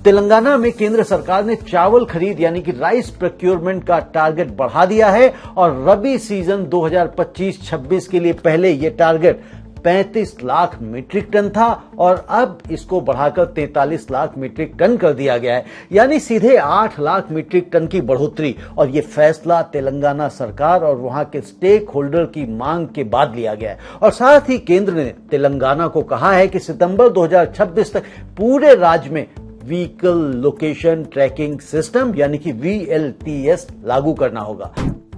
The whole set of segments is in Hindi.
तेलंगाना में केंद्र सरकार ने चावल खरीद यानी कि राइस प्रोक्योरमेंट का टारगेट बढ़ा दिया है और रबी सीजन 2025-26 के लिए पहले यह टारगेट 35 लाख मीट्रिक टन था और अब इसको बढ़ाकर 43 लाख मीट्रिक टन कर दिया गया है, यानी सीधे 8 लाख मीट्रिक टन की बढ़ोतरी। और यह फैसला तेलंगाना सरकार और वहां के स्टेक होल्डर की मांग के बाद लिया गया है। और साथ ही केंद्र ने तेलंगाना को कहा है कि सितंबर 2026 तक पूरे राज्य में व्हीकल लोकेशन ट्रैकिंग सिस्टम यानी कि VLTS लागू करना होगा।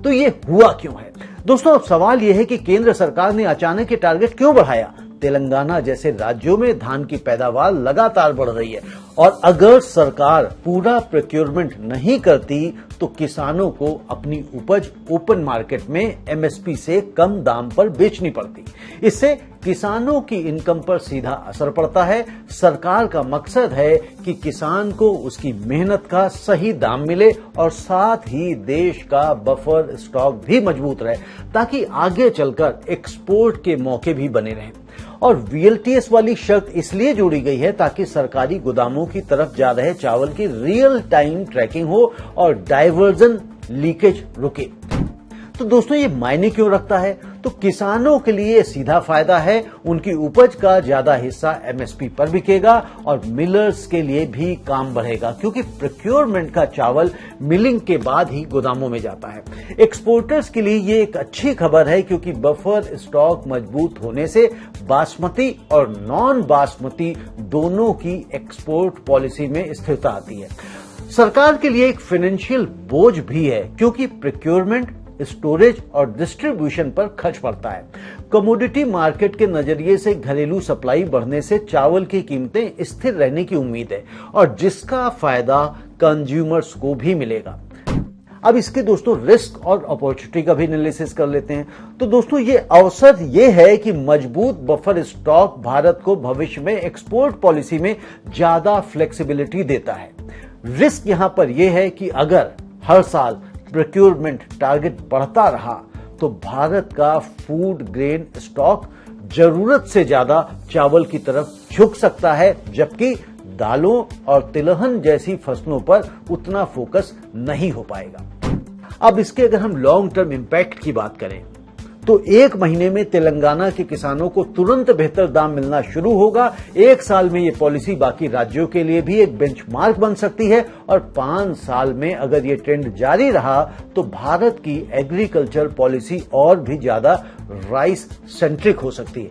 तो ये हुआ क्यों है दोस्तों? अब सवाल यह है कि केंद्र सरकार ने अचानक ये टारगेट क्यों बढ़ाया? तेलंगाना जैसे राज्यों में धान की पैदावार लगातार बढ़ रही है और अगर सरकार पूरा प्रोक्योरमेंट नहीं करती तो किसानों को अपनी उपज ओपन मार्केट में MSP से कम दाम पर बेचनी पड़ती। इससे किसानों की इनकम पर सीधा असर पड़ता है। सरकार का मकसद है कि किसान को उसकी मेहनत का सही दाम मिले और साथ ही देश का बफर स्टॉक भी मजबूत रहे ताकि आगे चलकर एक्सपोर्ट के मौके भी बने रहें। और VLTS वाली शर्त इसलिए जोड़ी गई है ताकि सरकारी गोदामों की तरफ जा रहे चावल की रियल टाइम ट्रैकिंग हो और डाइवर्जन लीकेज रुके। तो दोस्तों ये मायने क्यों रखता है? तो किसानों के लिए सीधा फायदा है, उनकी उपज का ज्यादा हिस्सा MSP पर बिकेगा और मिलर्स के लिए भी काम बढ़ेगा क्योंकि प्रोक्योरमेंट का चावल मिलिंग के बाद ही गोदामों में जाता है। एक्सपोर्टर्स के लिए ये एक अच्छी खबर है क्योंकि बफर स्टॉक मजबूत होने से बासमती और नॉन बासमती दोनों की एक्सपोर्ट पॉलिसी में स्थिरता आती है। सरकार के लिए एक फाइनेंशियल बोझ भी है क्योंकि प्रोक्योरमेंट स्टोरेज और डिस्ट्रीब्यूशन पर खर्च पड़ता है। कमोडिटी मार्केट के नजरिए से घरेलू सप्लाई बढ़ने से चावल की कीमतें स्थिर रहने की उम्मीद है और जिसका फायदा कंज्यूमर्स को भी मिलेगा। अब इसके दोस्तों रिस्क और अपॉर्चुनिटी का भी एनालिसिस कर लेते हैं। तो दोस्तों ये अवसर ये है कि मजबूत बफर स्टॉक भारत को भविष्य में एक्सपोर्ट पॉलिसी में ज्यादा फ्लेक्सिबिलिटी देता है। रिस्क यहां पर यह है कि अगर हर साल प्रोक्योरमेंट टारगेट बढ़ता रहा तो भारत का फूड ग्रेन स्टॉक जरूरत से ज्यादा चावल की तरफ झुक सकता है, जबकि दालों और तिलहन जैसी फसलों पर उतना फोकस नहीं हो पाएगा। अब इसके अगर हम लॉन्ग टर्म इंपैक्ट की बात करें तो 1 महीने में तेलंगाना के किसानों को तुरंत बेहतर दाम मिलना शुरू होगा। 1 साल में ये पॉलिसी बाकी राज्यों के लिए भी एक बेंचमार्क बन सकती है और 5 साल में अगर ये ट्रेंड जारी रहा तो भारत की एग्रीकल्चर पॉलिसी और भी ज्यादा राइस सेंट्रिक हो सकती है।